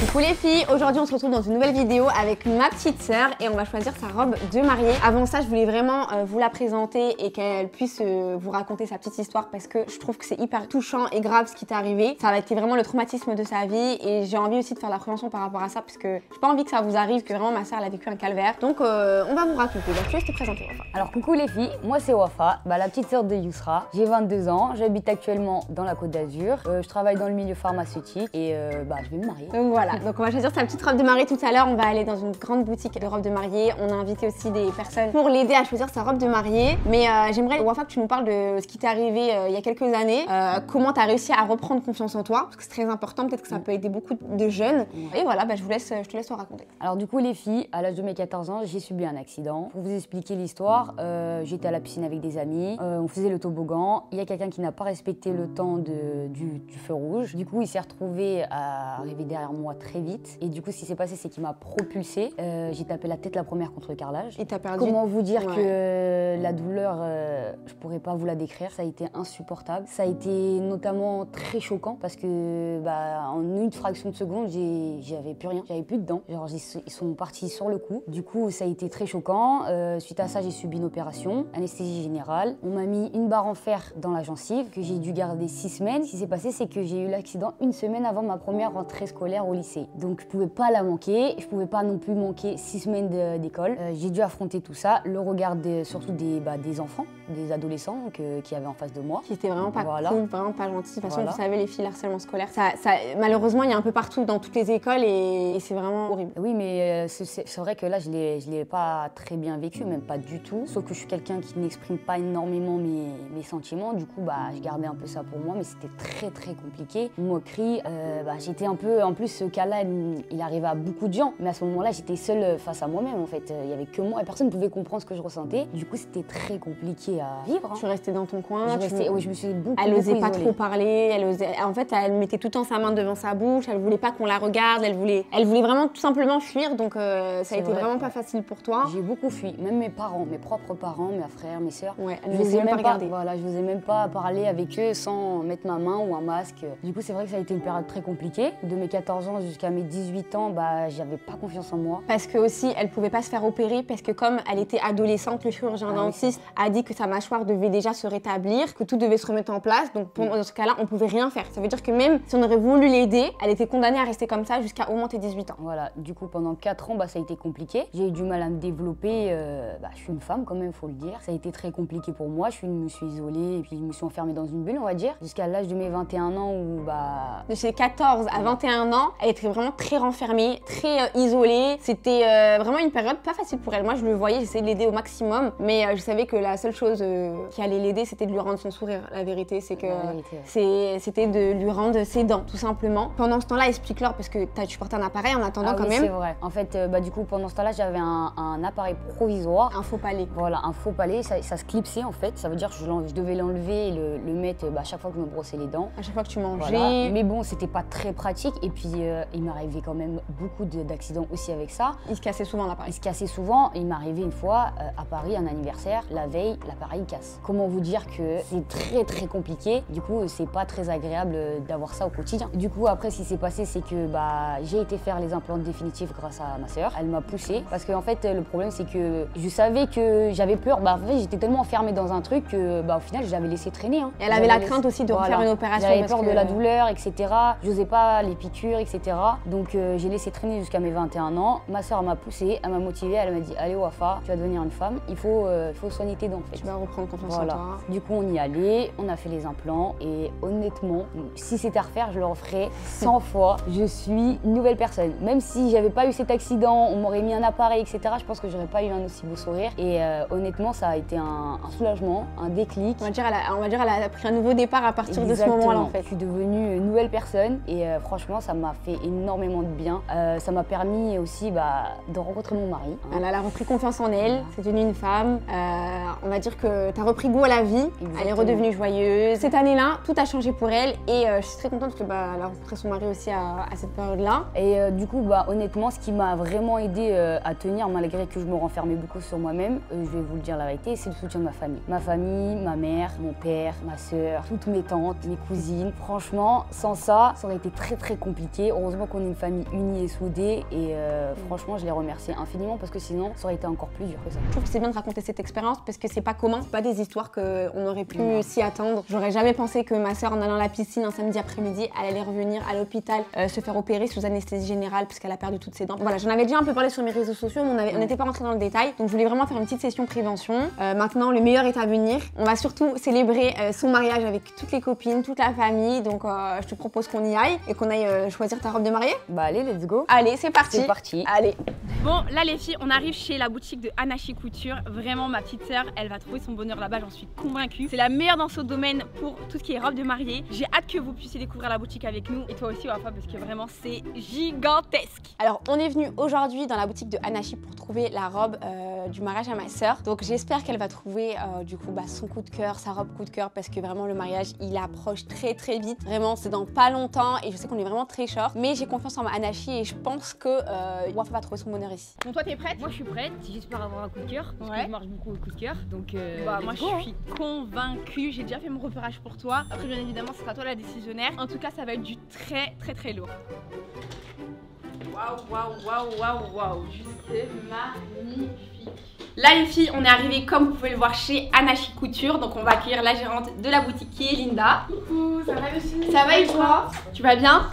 Coucou les filles, aujourd'hui on se retrouve dans une nouvelle vidéo avec ma petite sœur et on va choisir sa robe de mariée. Avant ça, je voulais vraiment vous la présenter et qu'elle puisse vous raconter sa petite histoire parce que je trouve que c'est hyper touchant et grave ce qui t'est arrivé. Ça a été vraiment le traumatisme de sa vie et j'ai envie aussi de faire la prévention par rapport à ça parce que j'ai pas envie que ça vous arrive, que vraiment ma sœur elle a vécu un calvaire. Donc on va vous raconter. Donc je laisse te présenter Wafa. Alors coucou les filles, moi c'est Wafa, la petite sœur de Yousra. J'ai 22 ans, j'habite actuellement dans la Côte d'Azur. Je travaille dans le milieu pharmaceutique et je vais me marier. Donc voilà, donc on va choisir sa petite robe de mariée tout à l'heure. On va aller dans une grande boutique de robes de mariée. On a invité aussi des personnes pour l'aider à choisir sa robe de mariée. Mais j'aimerais, Wafa, que tu nous parles de ce qui t'est arrivé il y a quelques années. Comment tu as réussi à reprendre confiance en toi, parce que c'est très important, peut-être que ça peut aider beaucoup de jeunes. Et voilà, je te laisse te raconter. Alors du coup les filles, à l'âge de mes 14 ans, j'ai subi un accident. Pour vous expliquer l'histoire, j'étais à la piscine avec des amis, on faisait le toboggan. Il y a quelqu'un qui n'a pas respecté le temps du feu rouge. Du coup, il s'est retrouvé à arriver derrière moi très vite. Et du coup, ce qui s'est passé, c'est qu'il m'a propulsé. J'ai tapé la tête la première contre le carrelage. Et t'as perdu. Comment vous dire que la douleur, je pourrais pas vous la décrire. Ça a été insupportable. Ça a été notamment très choquant parce que en une fraction de seconde, j'avais plus rien. J'avais plus de dents. Genre, ils sont partis sur le coup. Du coup, ça a été très choquant. Suite à ça, j'ai subi une opération, anesthésie générale. On m'a mis une barre en fer dans la gencive que j'ai dû garder 6 semaines. Ce qui s'est passé, c'est que j'ai eu l'accident une semaine avant ma première rentrée scolaire au lycée. Donc je pouvais pas la manquer, je pouvais pas non plus manquer 6 semaines d'école. J'ai dû affronter tout ça, le regard surtout des enfants, des adolescents qui avaient en face de moi. Qui étaient vraiment pas cool, vraiment pas gentils. De toute façon, vous savez, les filles, l'harcèlement scolaire, malheureusement, il y a un peu partout dans toutes les écoles et c'est vraiment horrible. Oui, mais c'est vrai que là, je l'ai pas très bien vécu, même pas du tout. Sauf que je suis quelqu'un qui n'exprime pas énormément mes sentiments. Du coup, je gardais un peu ça pour moi, mais c'était très très compliqué. Une moquerie, j'étais un peu... En plus, ce cas-là, il arrivait à beaucoup de gens. Mais à ce moment-là, j'étais seule face à moi-même, en fait. Il y avait que moi et personne ne pouvait comprendre ce que je ressentais. Du coup, c'était très compliqué à vivre. Tu restais dans ton coin. Oui, je me suis beaucoup Elle osait pas isolée. trop parler. En fait, elle mettait tout le temps sa main devant sa bouche. Elle voulait pas qu'on la regarde. Elle voulait vraiment tout simplement fuir. Donc, ça a été vraiment pas facile pour toi. J'ai beaucoup fui. Même mes parents, mes propres parents, mes frères, mes sœurs. Ouais, je les ai même pas regardés. Voilà, je n'osais même pas parler avec eux sans mettre ma main ou un masque. Du coup, c'est vrai que ça a été une période très compliquée. De mes 14 ans jusqu'à mes 18 ans, j'avais pas confiance en moi. Parce que aussi, elle pouvait pas se faire opérer parce que comme elle était adolescente, le chirurgien dentiste a dit que sa mâchoire devait déjà se rétablir, que tout devait se remettre en place. Donc dans ce cas-là, on pouvait rien faire. Ça veut dire que même si on aurait voulu l'aider, elle était condamnée à rester comme ça jusqu'à au moins tes 18 ans. Voilà, du coup pendant 4 ans, ça a été compliqué. J'ai eu du mal à me développer. Je suis une femme quand même, faut le dire. Ça a été très compliqué pour moi. Je me suis isolée et puis je me suis enfermée dans une bulle, on va dire, jusqu'à l'âge de mes 21 ans où De ses 14 à 21 ans, elle était vraiment très renfermée, très isolée. C'était vraiment une période pas facile pour elle. Moi, je le voyais, j'essayais de l'aider au maximum, mais je savais que la seule chose qui allait l'aider, c'était de lui rendre son sourire. La vérité, c'est que c'était de lui rendre ses dents, tout simplement. Pendant ce temps-là, explique-leur, parce que tu portais un appareil en attendant quand même. C'est vrai. En fait, du coup, pendant ce temps-là, j'avais un appareil provisoire. Un faux palais. Voilà, un faux palais. Ça se clipsait, en fait. Ça veut dire que je devais l'enlever et le mettre à chaque fois que je me brossais les dents. À chaque fois que tu mangeais. Voilà. Mais bon, c'était pas très pratique. Et puis, il m'arrivait quand même beaucoup d'accidents aussi avec ça. Il se cassait souvent l'appareil. Il se cassait souvent. Il m'arrivait une fois à Paris, un anniversaire, la veille, l'appareil casse. Comment vous dire que c'est très très compliqué. Du coup, c'est pas très agréable d'avoir ça au quotidien. Du coup, après, ce qui s'est passé, c'est que j'ai été faire les implants définitifs grâce à ma sœur. Elle m'a poussée parce que en fait, le problème, c'est que je savais que j'avais peur. En fait, j'étais tellement enfermée dans un truc que au final, j'avais laissé traîner. Hein. Et elle avait la crainte aussi de refaire une opération. J'avais peur de la douleur, etc. J'osais pas les piqûres, etc. Donc, j'ai laissé traîner jusqu'à mes 21 ans. Ma sœur m'a poussée, elle m'a motivée, elle m'a dit allez Wafa, tu vas devenir une femme, il faut soigner tes dents en fait. Tu vas reprendre confiance en toi. Du coup on y allait, on a fait les implants et honnêtement, si c'était à refaire, je le referais 100 fois. Je suis une nouvelle personne. Même si j'avais pas eu cet accident, on m'aurait mis un appareil, etc. Je pense que j'aurais pas eu un aussi beau sourire. Et honnêtement, ça a été un soulagement, un déclic. On va dire elle a pris un nouveau départ à partir de ce moment-là en fait. Je suis devenue une nouvelle personne et franchement, ça m'a fait énormément de bien. Ça m'a permis aussi de rencontrer mon mari. Elle a repris confiance en elle, c'est devenu une femme. On va dire que tu as repris goût à la vie. Exactement. Elle est redevenue joyeuse. Cette année-là, tout a changé pour elle et je suis très contente qu'elle a rencontré son mari aussi à cette période-là. Et du coup, honnêtement, ce qui m'a vraiment aidé à tenir, malgré que je me renfermais beaucoup sur moi-même, je vais vous le dire la vérité, c'est le soutien de ma famille. Ma famille, ma mère, mon père, ma soeur, toutes mes tantes, mes cousines. Franchement, sans ça, ça aurait été très compliqué. Heureusement qu'on est une famille unie et soudée et franchement, je les remercie infiniment parce que sinon, ça aurait été encore plus dur que ça. Je trouve que c'est bien de raconter cette expérience parce que c'est pas commun, c'est pas des histoires qu'on aurait pu s'y attendre. J'aurais jamais pensé que ma soeur, en allant à la piscine un samedi après-midi, elle allait revenir à l'hôpital se faire opérer sous anesthésie générale parce qu'elle a perdu toutes ses dents. Voilà, j'en avais déjà un peu parlé sur mes réseaux sociaux, mais on n'était pas rentré dans le détail. Donc je voulais vraiment faire une petite session prévention. Maintenant, le meilleur est à venir. On va surtout célébrer son mariage avec toutes les copines, toute la famille. Donc je te propose qu'on y aille et qu'on aille choisir ta robe de mariée. Bah allez, let's go. Allez, c'est parti. C'est parti. Allez. Bon, là les filles, on arrive chez la boutique de Anachi Couture. Vraiment, ma petite sœur, elle va trouver son bonheur là-bas, j'en suis convaincue. C'est la meilleure dans ce domaine pour tout ce qui est robe de mariée. J'ai hâte que vous puissiez découvrir la boutique avec nous et toi aussi, Wafa, parce que vraiment, c'est gigantesque. Alors, on est venu aujourd'hui dans la boutique de Anachi pour trouver la robe du mariage à ma sœur. Donc, j'espère qu'elle va trouver du coup son coup de cœur, sa robe coup de cœur, parce que vraiment le mariage, il approche très vite. Vraiment, c'est dans pas longtemps et je sais qu'on est vraiment très short. Mais j'ai confiance en Anachi et je pense que Wafa va trouver son bonheur ici. Bon, toi, t'es prête? Moi, je suis prête. J'espère avoir un coup de cœur. Parce que je marche beaucoup au coup de cœur. Donc, moi, je suis convaincue. J'ai déjà fait mon repérage pour toi. Après, bien évidemment, ce sera toi la décisionnaire. En tout cas, ça va être du très lourd. Waouh. Juste magnifique. Là les filles, on est arrivé comme vous pouvez le voir chez Anachi Couture. Donc on va accueillir la gérante de la boutique qui est Linda. Coucou, ça va les filles? Ça va et toi? Tu vas bien?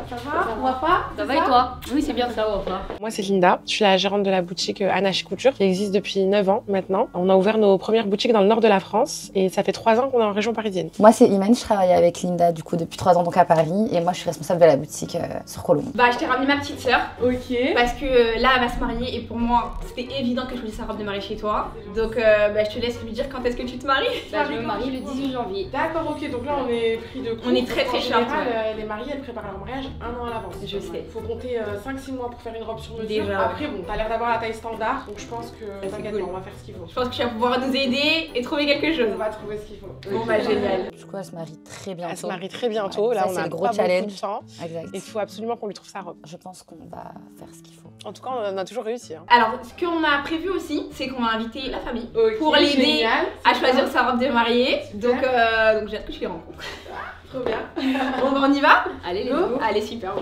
Ça va, Wafa? ça va et toi? Oui, c'est bien ça, Wafa. Moi c'est Linda, je suis la gérante de la boutique Anachi Couture qui existe depuis 9 ans maintenant. On a ouvert nos premières boutiques dans le nord de la France et ça fait 3 ans qu'on est en région parisienne. Moi c'est Imane, je travaille avec Linda du coup depuis 3 ans donc à Paris et moi je suis responsable de la boutique sur Colombe. Bah je t'ai ramené ma petite sœur. Ok. Parce que là elle va se marier et pour moi c'était évident qu'elle choisisse sa robe de mariée chez toi. Donc je te laisse lui dire quand est-ce que tu te maries. Bah, je me marie le 18 janvier. D'accord, ok, donc là on est pris de court. On est très En short. général, les mariées elles préparent leur mariage 1 an à l'avance. Je sais. Faut compter 5-6 mois pour faire une robe sur mesure. Déjà. Après bon, t'as l'air d'avoir la taille standard donc je pense que t'inquiète pas, on va faire ce qu'il faut. Je pense que tu vas pouvoir nous aider et trouver quelque chose. On va trouver ce qu'il faut. Bon bah génial. Du coup elle se marie très bientôt. Elle se marie très bientôt, Ouais, là ça, on c'est a le gros pas challenge. beaucoup de temps. Exact. Il faut absolument qu'on lui trouve sa robe. Je pense qu'on va faire ce qu'il faut. En tout cas on a toujours réussi. Hein. Alors ce qu'on a prévu aussi, c'est qu'on va inviter la famille Okay, pour l'aider génial, à choisir ça. sa robe de mariée. Super. Donc j'ai hâte que tu les rencontres. Trop bien. Bon bah on y va? Allez, let's go. Allez super.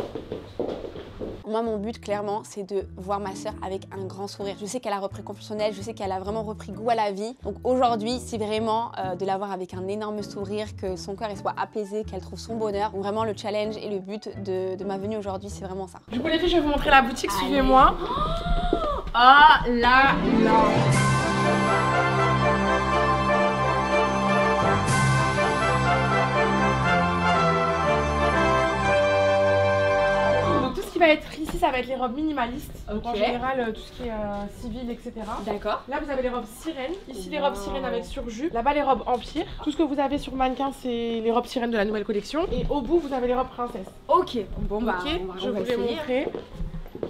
Moi, mon but, clairement, c'est de voir ma sœur avec un grand sourire. Je sais qu'elle a repris confiance en elle, je sais qu'elle a vraiment repris goût à la vie. Donc aujourd'hui, c'est vraiment de la voir avec un énorme sourire, que son cœur soit apaisé, qu'elle trouve son bonheur. Donc vraiment, le challenge et le but de ma venue aujourd'hui, c'est vraiment ça. Du coup les filles, je vais vous montrer la boutique, suivez-moi. Ah là là. Donc tout ce qui va être ici, ça va être les robes minimalistes. Donc, en Ok. général, tout ce qui est civil, etc. D'accord. Là, vous avez les robes sirènes. Ici, les robes sirènes avec surjupe. Là-bas, les robes empire. Tout ce que vous avez sur mannequin, c'est les robes sirènes de la nouvelle collection. Et au bout, vous avez les robes princesses. Ok. Bon bah Ok, je on va vous les essayer. montrer.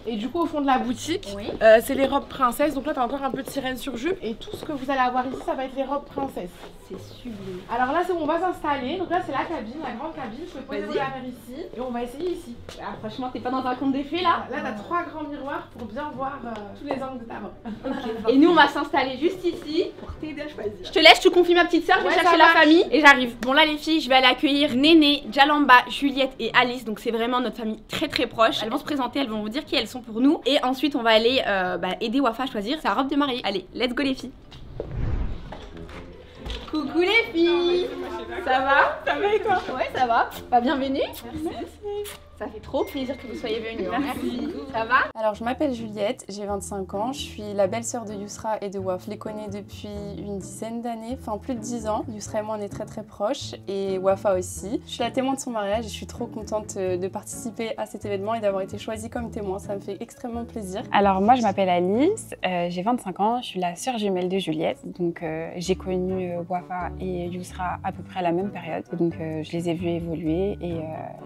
Et du coup, au fond de la boutique, Oui. c'est les robes princesses. Donc là, t'as encore un peu de sirène sur jupe. Et tout ce que vous allez avoir ici, ça va être les robes princesses. C'est sublime. Alors là, c'est où on va s'installer. Donc là, c'est la cabine, la grande cabine. Je peux poser Vas-y. vos affaires ici. Et on va essayer ici. Ah, franchement, t'es pas dans un conte des fées là? Là, t'as 3 grands miroirs pour bien voir tous les angles de ta robe. Et nous, on va s'installer juste ici pour t'aider à choisir. Je te laisse, je te confie ma petite sœur, je vais Ouais, chercher ça la marche. famille et j'arrive. Bon là les filles, je vais aller accueillir Néné, Jalamba, Juliette et Alice. Donc c'est vraiment notre famille très proche. Elles vont se présenter, elles vont vous dire qui elles sont pour nous. Et ensuite, on va aller aider Wafa à choisir sa robe de mariée. Allez, let's go les filles. Coucou les filles. Ça va? Ça va et toi? Ouais, ça va. Bah bienvenue. Merci. Ça fait trop plaisir que vous soyez venus. Merci. Ça va? Alors je m'appelle Juliette, j'ai 25 ans, je suis la belle-sœur de Yousra et de Waf. Je les connais depuis une dizaine d'années, enfin plus de 10 ans. Yousra et moi on est très proches et Wafa aussi. Je suis la témoin de son mariage et je suis trop contente de participer à cet événement et d'avoir été choisie comme témoin, ça me fait extrêmement plaisir. Alors moi je m'appelle Alice, j'ai 25 ans, je suis la sœur jumelle de Juliette. Donc j'ai connu Wafa et Yousra à peu près à la même période. Et donc je les ai vus évoluer et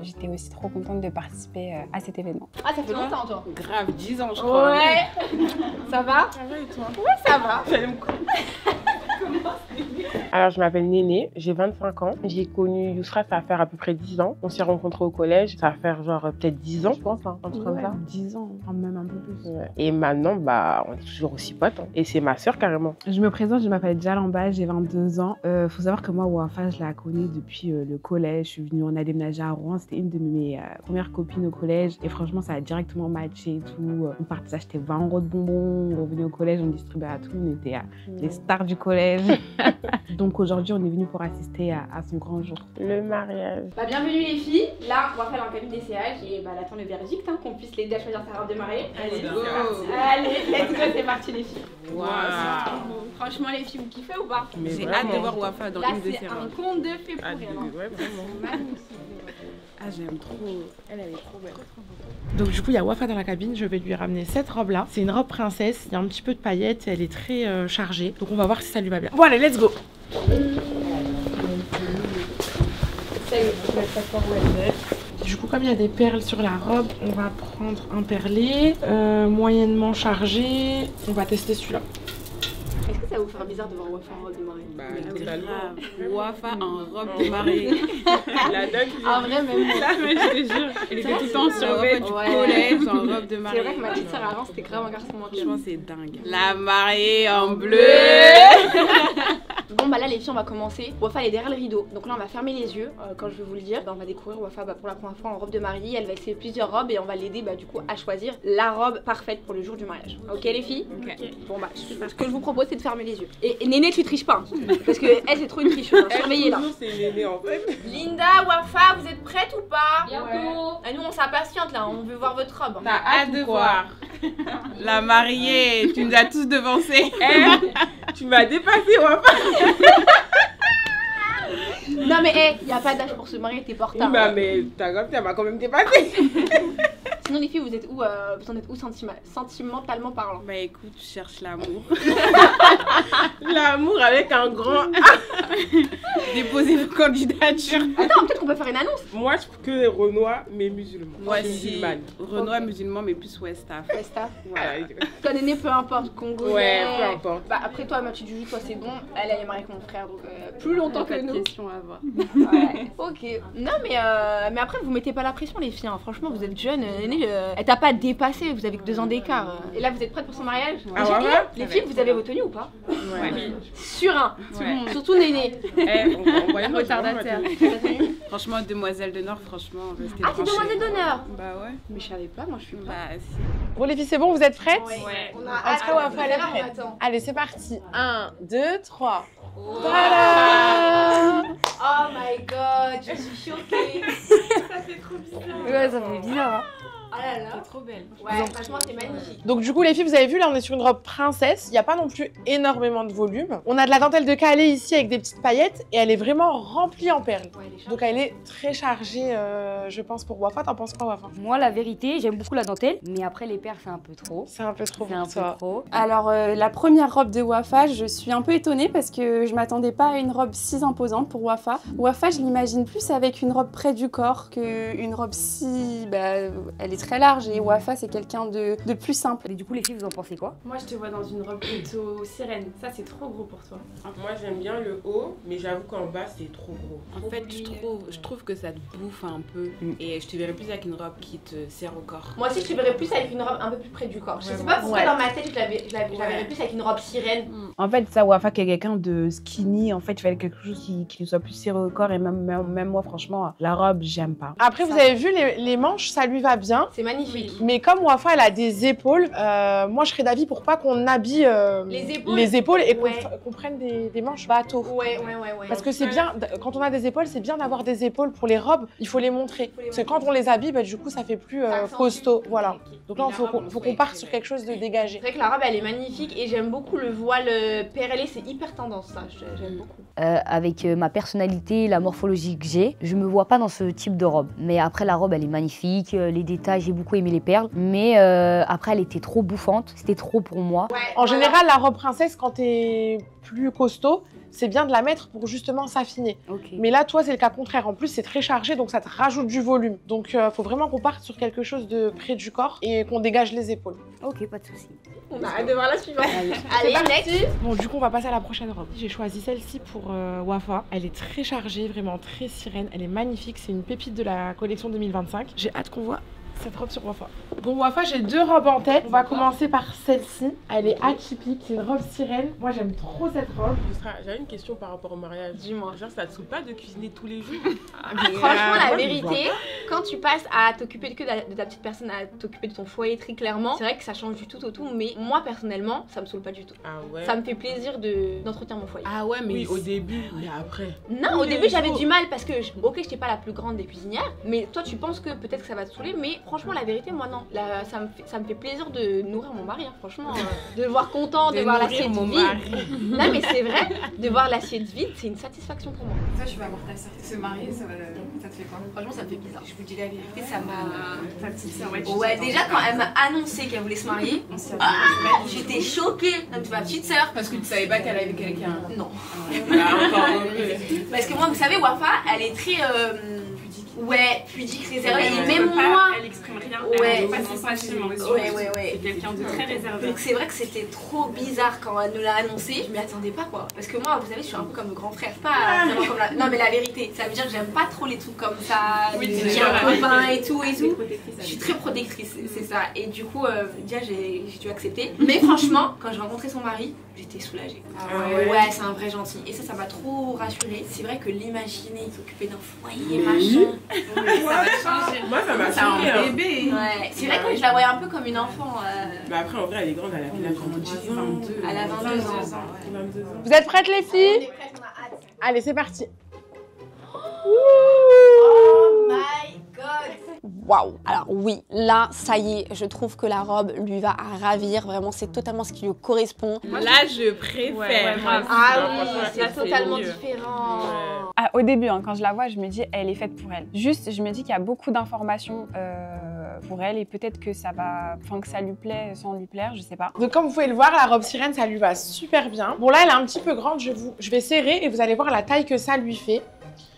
j'étais aussi trop contente de participer à cet événement. Ah, ça fait longtemps toi. Grave, 10 ans, je crois. Ouais. Ça va? Ça va et toi? Ouais, ça va. J'allais me couper. Comment Alors, je m'appelle Néné, j'ai 25 ans. J'ai connu Yousra, ça va faire à peu près 10 ans. On s'est rencontrés au collège, ça va faire genre peut-être 10 ans, je pense, un truc comme ça. 10 ans, même un peu plus. Ouais. Et maintenant, bah, on est toujours aussi potes. Hein. Et c'est ma sœur carrément. Je me présente, je m'appelle Djalamba, j'ai 22 ans. Faut savoir que moi, Wafa, je la connais depuis le collège. Je suis venue, on a déménagé à Rouen. C'était une de mes premières copines au collège. Et franchement, ça a directement matché et tout. On partait s'acheter 20 € de bonbons. On revenait au collège, on distribuait à tout. On était les stars du collège. Donc aujourd'hui, on est venu pour assister à son grand jour. Le mariage. Bah, bienvenue les filles. Là, on va faire un cabine d'essayage et bah, elle attend le verdict, hein, qu'on puisse l'aider à choisir sa robe de mariée. Allez, let's go. Allez, let's go, c'est parti les filles. Wow. Franchement, les filles, vous kiffez ou pas? J'ai hâte de voir Wafa dans là, une de ses c'est un robes. conte de fées pour elle. Hein. Ouais, vraiment. Magnifique. Ah, j'aime trop. Elle est trop belle. Donc du coup, il y a Wafa dans la cabine. Je vais lui ramener cette robe-là. C'est une robe princesse. Il y a un petit peu de paillettes. Elle est très chargée. Donc on va voir si ça lui va bien. Bon allez, let's go. Du coup, comme il y a des perles sur la robe, on va prendre un perlé moyennement chargé. On va tester celui-là. Est-ce que ça va vous faire bizarre de voir Wafa en robe de mariée? Bah, totalement. Wafa en robe de mariée. La dingue. En vrai, même moi. Mais je te jure, elle était tout le temps sur le du collège en robe de mariée. C'est vrai que ma petite sœur avant, c'était grave un garçon manqué. Franchement, c'est dingue. La mariée en bleu. Bon bah là les filles on va commencer. Wafa elle est derrière le rideau. Donc là on va fermer les yeux quand je vais vous le dire. Bah, on va découvrir Wafa pour la première fois en robe de mariée. Elle va essayer plusieurs robes et on va l'aider du coup à choisir la robe parfaite pour le jour du mariage. Ok les filles? Ok. Bon bah ce que je vous propose c'est de fermer les yeux. Et Néné tu triches pas. Hein, parce que elle c'est trop une tricheuse. Hein. Surveillez là. C'est Néné en fait. Linda, Wafa, vous êtes prêtes ou pas? Bientôt. Ah, nous on s'impatiente là, on veut voir votre robe. T'as hâte de voir. La mariée, tu nous as tous devancés. Tu m'as dépassé, Wafa. Non mais y a pas d'âge pour se marier, t'es pas en retard. Bah mais ta robe, elle m'a quand même dépassé. Sinon les filles vous êtes où vous en êtes où sentimentalement parlant? Bah écoute, je cherche l'amour. L'amour avec un grand A. Déposez vos candidatures. Attends, peut-être qu'on peut faire une annonce. Moi je trouve que les Renois mais musulmans. Moi Je suis aussi. musulmane. Renois musulman mais plus Westaf. Westa. Voilà. Toi Néné peu importe, Congolais. Ouais, peu importe. Bah après toi Mathieu Juju, toi c'est bon. Elle est mariée avec mon frère donc plus longtemps que nous. Question à voir. Ouais. Ok. Non mais après vous mettez pas la pression les filles. Hein. Franchement vous êtes jeunes. Néné, elle t'a pas dépassé. Vous avez que 2 ans d'écart. Et là vous êtes prêtes pour son mariage? Ah ouais, ouais. Les filles vous avez vos tenues ou pas? Ouais. Sur un. Ouais. Surtout Néné. On voit Retardataire. Franchement, demoiselle d'honneur, franchement, restez Ah t'es branchés. demoiselle d'honneur. Bah ouais. Mais je savais pas, moi je suis pas. Bah si. Bon les filles, c'est bon, vous êtes prêtes? Ouais. On a Est-ce que Wafa elle est prête? attend. Allez, c'est parti. 1, 2, 3. Tada! Oh my god, je suis choquée. Ça fait trop bizarre. Ouais, ça fait bizarre. Hein. Oh là là. Trop belle. Ouais, franchement, c'est magnifique. Donc du coup les filles, vous avez vu là on est sur une robe princesse, il n'y a pas non plus énormément de volume. On a de la dentelle de Calais ici avec des petites paillettes et elle est vraiment remplie en perles. Ouais, les Donc elle est très chargée je pense pour Wafa. T'en penses quoi Wafa? Moi, la vérité, j'aime beaucoup la dentelle, mais après les perles, c'est un peu trop. C'est un peu trop C'est un pour peu toi. trop. Alors la première robe de Wafa, je suis un peu étonnée parce que je m'attendais pas à une robe si imposante pour Wafa. Wafa, je l'imagine plus avec une robe près du corps qu'une robe si... elle est très large et Wafa c'est quelqu'un de plus simple. Et du coup, les filles, vous en pensez quoi? Moi, je te vois dans une robe plutôt sirène. Ça, c'est trop gros pour toi. Moi j'aime bien le haut, mais j'avoue qu'en bas c'est trop gros. En fait, je trouve que ça te bouffe un peu. Et je te verrais plus avec une robe qui te serre au corps. Moi aussi, je te verrais plus avec une robe un peu plus près du corps. Je sais pas pourquoi Ouais. dans ma tête, je la verrais plus avec une robe sirène. En fait, ça, Wafa, qui est quelqu'un de skinny, en fait, il fallait quelque chose qui lui soit plus serré au corps. Et même moi, franchement, la robe, j'aime pas. Après vous avez vu les manches, ça lui va bien. C'est magnifique. Mais comme Wafa elle a des épaules, moi je serais d'avis pour pas qu'on habille Les épaules. et Ouais. qu'on prenne des manches bateaux. Ouais. Parce que c'est bien, quand on a des épaules, c'est bien d'avoir des épaules pour les robes, il faut les montrer. Parce que quand on les habille, du coup ça fait plus Ça accentue. costaud. Voilà. Donc là, Et il faut la robe, qu'on ouais, parte très sur belle. quelque chose de dégagé. C'est vrai que la robe, elle est magnifique et j'aime beaucoup le voile perlé. C'est hyper tendance, ça. J'aime beaucoup. Avec ma personnalité, la morphologie que j'ai, je me vois pas dans ce type de robe. Mais après, la robe, elle est magnifique. Les détails, j'ai beaucoup aimé les perles. Mais après, elle était trop bouffante. C'était trop pour moi. Ouais. En général, la robe princesse, quand t'es plus costaud, c'est bien de la mettre pour justement s'affiner. Ok. Mais là, toi, c'est le cas contraire. En plus, c'est très chargé, donc ça te rajoute du volume. Donc, faut vraiment qu'on parte sur quelque chose de près du corps et qu'on dégage les épaules. Ok, pas de souci. On a hâte de voir la suivante. Allez, next. Bon, du coup, on va passer à la prochaine robe. J'ai choisi celle-ci pour Wafa. Elle est très chargée, vraiment très sirène. Elle est magnifique. C'est une pépite de la collection 2025. J'ai hâte qu'on voit cette robe sur Wafa. Bon, Wafa, j'ai 2 robes en tête. On va commencer par celle-ci. Elle est atypique. C'est une robe sirène. Moi, j'aime trop cette robe. J'avais une question par rapport au mariage. Dis-moi. Genre, ça te saoule pas de cuisiner tous les jours? Franchement, la vérité, quand tu passes à t'occuper que de ta petite personne, à t'occuper de ton foyer très clairement, c'est vrai que ça change du tout au tout. Mais moi, personnellement, ça me saoule pas du tout. Ah ouais. Ça me fait plaisir d'entretenir mon foyer. Ah ouais, mais oui, au début, mais après. Non, au début, j'avais du mal parce que, ok, j'étais pas la plus grande des cuisinières, mais toi, tu penses que peut-être que ça va te saouler, mais franchement, la vérité, moi, non. Ça me fait plaisir de nourrir mon mari, hein, franchement. De le voir content, de voir l'assiette vide. Non, mais c'est vrai, de voir l'assiette vide, c'est une satisfaction pour moi. Toi, tu vas voir ta sœur se marier, ça te fait quoi? Franchement, ça me fait bizarre. Je vous dis la vérité, ça m'a. Ta petite sœur, Ouais, déjà, quand elle m'a annoncé qu'elle voulait se marier, j'étais choquée. Comme ma petite sœur. Parce que tu savais pas qu'elle avait quelqu'un. Non. Encore. Parce que moi, vous savez, Wafa, elle est très. Ouais, pudique, réservée. Et même pas, moi. elle exprime rien. Ouais. Elle pas ses sentiments. Ouais. C'est quelqu'un de très réservé. Donc c'est vrai que c'était trop bizarre quand elle nous l'a annoncé. Je m'y attendais pas quoi. Parce que moi, vous savez, je suis un peu comme le grand frère. Pas vraiment comme la. Non, mais la vérité, ça veut dire que j'aime pas trop les trucs comme ça. J'ai un copain et tout. Je suis très protectrice, c'est ça. Et du coup, déjà, j'ai dû accepter. Mais franchement, quand j'ai rencontré son mari, j'étais soulagée. Ouais, c'est un vrai gentil. Et ça m'a trop rassurée. C'est vrai que l'imaginer, s'occuper d'un foyer, machin. Ça va changer. Moi, ça m'a choqué. un bébé. Ouais, c'est vrai que je la voyais un peu comme une enfant. Mais après, en vrai, elle est grande, elle a grandi. Elle a 22 ans. 22 ans. Vous êtes prêtes, les filles? On est prêtes, on a hâte. Allez, c'est parti. Oh my god! Waouh! Alors oui, là, ça y est, je trouve que la robe lui va à ravir. Vraiment, c'est totalement ce qui lui correspond. Là, je préfère. Ah oui, c'est totalement différent. Ah, au début, hein, quand je la vois, je me dis elle est faite pour elle. Juste, je me dis qu'il y a beaucoup d'informations pour elle et peut-être que ça va, enfin que ça lui plaît sans lui plaire, je sais pas. Donc comme vous pouvez le voir, la robe sirène, ça lui va super bien. Bon là, elle est un petit peu grande, je vais serrer et vous allez voir la taille que ça lui fait.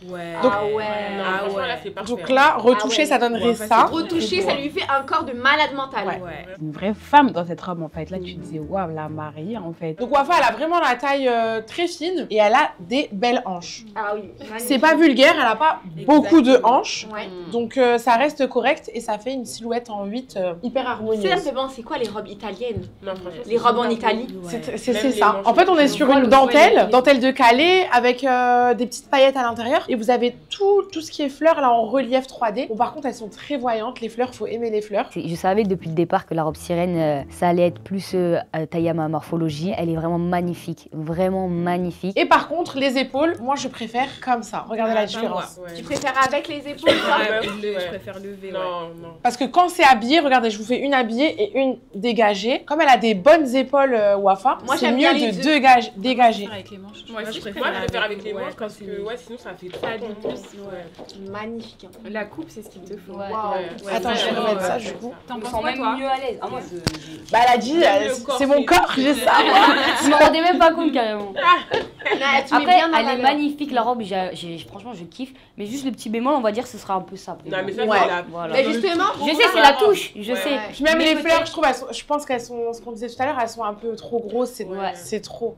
Ouais. Donc, Là, c'est parfait. donc là, retoucher, ça donnerait ça. Retoucher, ça lui fait un corps de malade mental. Ouais. Une vraie femme dans cette robe en fait. Là, tu disais, waouh, la mariée en fait. Donc Wafa, elle a vraiment la taille très fine et elle a des belles hanches. Ah oui. C'est pas vulgaire, elle a pas beaucoup de hanches. Ouais. Donc ça reste correct et ça fait une silhouette en 8 hyper harmonieuse. C'est bon, c'est quoi les robes italiennes? Non, franchement, Les robes en Italie? C'est ça. En fait, on est sur une dentelle de Calais avec des petites paillettes à l'intérieur. Et vous avez tout ce qui est fleurs là en relief 3D. Bon, par contre, elles sont très voyantes. Les fleurs, faut aimer les fleurs. Je savais depuis le départ que la robe sirène, ça allait être plus taillée à ma morphologie. Elle est vraiment magnifique, vraiment magnifique. Et par contre, les épaules, moi, je préfère comme ça. Regardez la différence. Tu préfères avec les épaules? Je préfère lever. Non. Parce que quand c'est habillé, regardez, je vous fais une habillée et une dégagée. Comme elle a des bonnes épaules, Wafa, Moi, c'est j'aime mieux bien les de deux. dégager. Avec les manches. Moi, je préfère avec les manches parce que sinon, ça fait trop longtemps. Magnifique. Hein. La coupe, c'est ce qu'il te faut. Wow. Attends, je vais remettre ça du coup. T'en Je me penses sens quoi, même toi? mieux à l'aise. Ah, moi, Bah, elle a dit, c'est mon corps, j'ai ça. Je me rendais même pas compte carrément. Après, bien dans elle la est valeur. magnifique la robe, franchement je kiffe. Mais juste le petit bémol, on va dire, ce sera un peu ça. Non, mais ça, Ouais. c'est la. Voilà. Mais justement, Je sais, c'est la touche, je sais. Puis même Mais les peut-être- fleurs, je trouve, je pense qu'elles sont, ce qu'on disait tout à l'heure, elles sont un peu trop grosses, c'est trop.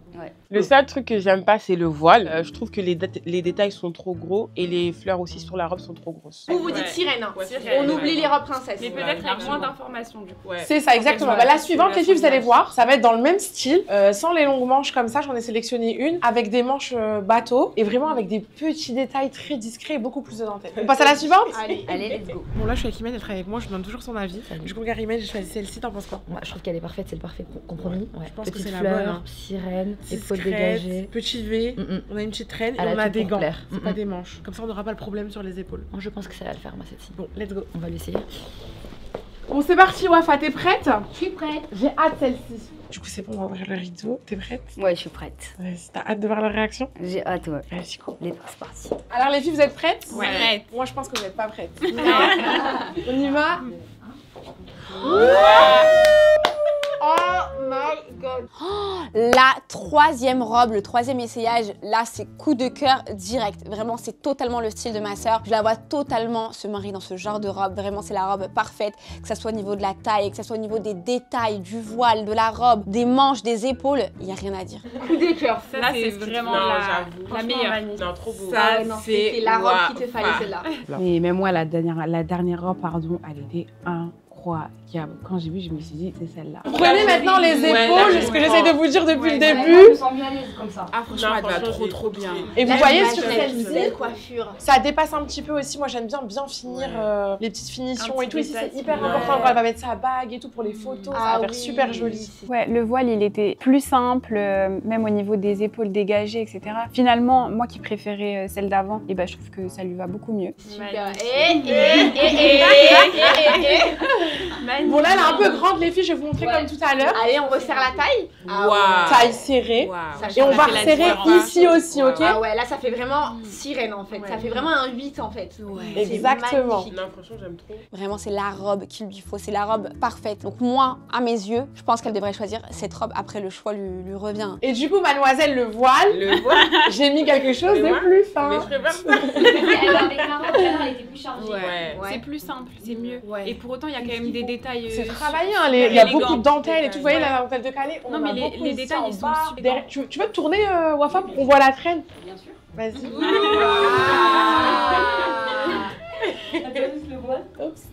Le seul truc que j'aime pas, c'est le voile. Je trouve que les détails sont trop gros et les fleurs aussi sur la robe sont trop grosses. vous dites sirène. Hein. Ouais, On oublie les robes princesses. Mais peut-être avec moins d'informations du coup. Ouais. C'est ça, exactement. Bah, la suivante, les filles, vous allez voir, ça va être dans le même style, sans les longues manches comme ça. J'en ai sélectionné une avec des manches bateau et vraiment avec des petits détails très discrets et beaucoup plus de dentelle. On passe à la suivante. Allez, let's go. Bon, là, je suis avec Imen, elle travaille avec moi, je me donne toujours son avis. Du coup, regarde, Imen, j'ai choisi celle-ci, t'en penses quoi? Moi, je trouve qu'elle est parfaite, c'est le parfait compromis. Je pense que Petite c'est la fleur, bonne, hein. sirène, épaules Discrète, dégagées. petit V, on a une petite traîne et Elle a on a tout des pour gants. plaire. C'est pas des manches. Comme ça, on n'aura pas le problème sur les épaules. Moi, je pense que ça va le faire, ma celle-ci. Bon, let's go. On va l'essayer. Bon, c'est parti, Wafa, t'es prête? Je suis prête. J'ai hâte celle-ci. Du coup, c'est bon, on va ouvrir le rideau. T'es prête? Ouais, je suis prête. Vas-y, t'as hâte de voir leur réaction? J'ai hâte, ouais. Vas-y, go. C'est parti. Alors, les filles, vous êtes prêtes? Ouais. Moi, je pense que vous n'êtes pas prêtes. On y va? Oh my god! La troisième robe, le troisième essayage, là c'est coup de cœur direct. Vraiment c'est totalement le style de ma sœur. Je la vois totalement se marier dans ce genre de robe. Vraiment c'est la robe parfaite, que ça soit au niveau de la taille, que ça soit au niveau des détails, du voile, de la robe, des manches, des épaules. Il n'y a rien à dire. Coup de cœur. Là, c'est vraiment la meilleure. Non, trop beau. Ça, c'est la robe qui te fallait celle-là. Mais même moi, la dernière robe, pardon, elle était incroyable. Quand j'ai vu, je me suis dit, c'est celle-là. Prenez maintenant les épaules, c'est ce que j'essaie de vous dire depuis le début. Je me sens bien à l'aise comme ça. Ah, franchement, elle va trop bien. Et vous Là, voyez j'imagine sur avec celle-ci, une belle coiffure. ça dépasse un petit peu aussi. Moi, j'aime bien finir les petites finitions et tout. Ici, c'est hyper important quand elle va mettre sa bague et tout pour les photos. Ça va faire super joli. Ouais, le voile, il était plus simple, même au niveau des épaules dégagées, etc. Finalement, moi qui préférais celle d'avant, et ben, je trouve que ça lui va beaucoup mieux. Super. Bon, là, elle est un peu grande, les filles. Je vais vous montrer comme tout à l'heure. Allez, on resserre la taille. Taille serrée. Ça Et on change. va resserrer ici aussi, ok? Ah ouais, là ça fait vraiment sirène en fait. Ça fait vraiment un 8 en fait. C'est Exactement. magnifique. Non, franchement, j'aime trop. Vraiment, c'est la robe qu'il lui faut. C'est la robe parfaite. Donc moi, à mes yeux, je pense qu'elle devrait choisir cette robe. Après, le choix lui revient. Et du coup, mademoiselle, le voile, j'ai mis quelque chose de plus fin. Mais je préfère ça. Avec la robe, elle était plus chargée. Ouais. C'est plus simple, c'est mieux. Et pour autant, il y a quand même des détails. C'est travaillé, hein, il y a beaucoup de dentelles et tout. Vous voyez la dentelle de Calais? Non, mais les détails, ils sont super. Derrière. Tu veux te tourner, Wafa, pour qu'on voit la traîne? Bien sûr. Vas-y.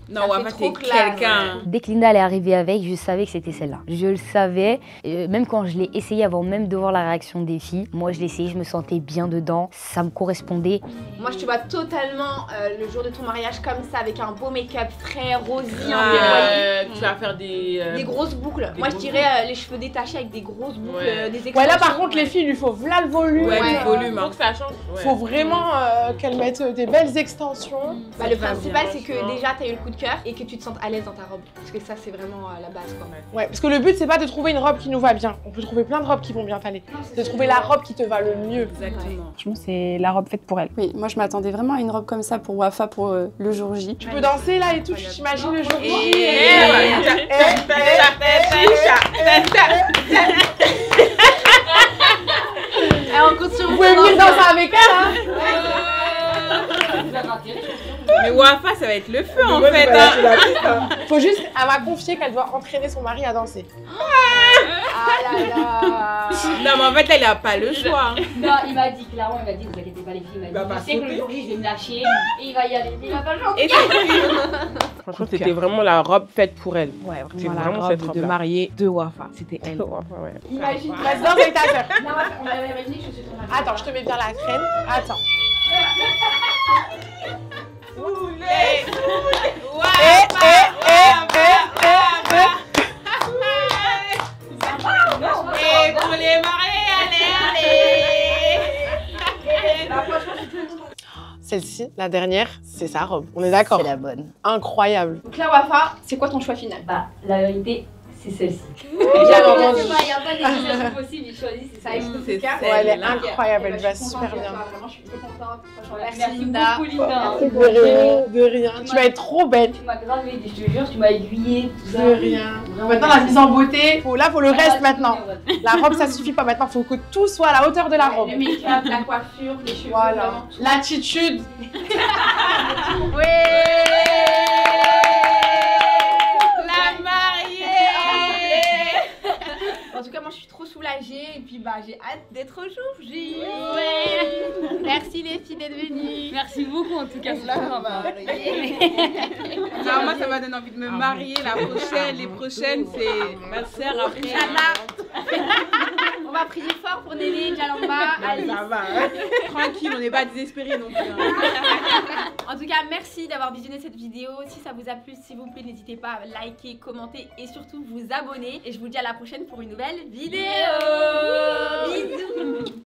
Non, Wafa, c'est quelqu'un. Dès que Linda elle est arrivée avec, je savais que c'était celle-là. Je le savais, même quand je l'ai essayé avant même de voir la réaction des filles. Moi, je l'ai essayé, je me sentais bien dedans, ça me correspondait. Moi, je te vois totalement le jour de ton mariage comme ça, avec un beau make-up frais, rosé, Tu vas faire des grosses boucles. Moi, je dirais les cheveux détachés avec des grosses boucles, des extensions. Ouais, là, par contre, les filles, il lui faut là le volume. Ouais, du volume. Faut que ça change. Faut vraiment qu'elles mettent des belles extensions. Bah, le principal, c'est que déjà, tu as eu le coup de cœur et que tu te sentes à l'aise dans ta robe. Parce que ça, c'est vraiment la base. Quoi. Ouais, parce que le but, c'est pas de trouver une robe qui nous va bien. On peut trouver plein de robes qui vont bien t'aller. De trouver la robe qui te va le mieux. Exactement. Franchement, c'est la robe faite pour elle. Oui, moi je m'attendais vraiment à une robe comme ça pour Wafa pour le jour J. Tu peux danser là et tout, tu t'imagines le jour J. On compte sur Vous pouvez venir danser avec elle, hein. Mais Wafa, ça va être le feu en fait. Faut juste, elle m'a confié qu'elle doit entraîner son mari à danser. Ah là là. Non, mais en fait, elle a pas le choix. Non, il m'a dit, clairement, il m'a dit, vous inquiétez pas les filles, il m'a dit, je sais que le jour J, je vais me lâcher, et il va y aller, il va pas chanter. Franchement, c'était vraiment la robe faite pour elle. Ouais, C'est vraiment la vraiment robe cette de robe-là. mariée de Wafa. C'était elle. Ouais. Imagine. Vas-y, danse avec ta sœur. On avait imaginé que je suis ton mari. Attends, je te mets bien la traîne. Attends. Et pour les mariés, Celle-ci, la dernière, c'est sa robe. On est d'accord? C'est la bonne. Incroyable. Donc là, Wafa, c'est quoi ton choix final? Bah, la vérité, c'est celle-ci. Bien entendu. Il n'y a pas d'explication possible, il choisit, c'est ça. C'est Ouais, elle est incroyable, elle va super bien. Vraiment, je suis trop contente. Franchement, Merci Linda. beaucoup, Linda. De rien. Tu vas être trop belle. Tu m'as grave aidé, je te jure, tu m'as aiguillé, tout ça. De rien. Maintenant, la mise en beauté, là, faut le reste maintenant. La robe, ça suffit pas maintenant. Faut que tout soit à la hauteur de la robe. Le make-up, la coiffure, les cheveux. Voilà. L'attitude. La mariée. En tout cas, moi je suis trop soulagée et puis bah j'ai hâte d'être au jour J. Merci les filles d'être venues. Merci beaucoup en tout cas. moi, ça m'a donné envie de me marier la prochaine. Les prochaines, c'est ma sœur après. On va prier fort pour Néné, Jalamba, Alice. Ça va. Tranquille, on n'est pas désespérés non plus. En tout cas, merci d'avoir visionné cette vidéo. Si ça vous a plu, s'il vous plaît, n'hésitez pas à liker, commenter et surtout vous abonner. Et je vous dis à la prochaine pour une nouvelle vidéo. Bisous.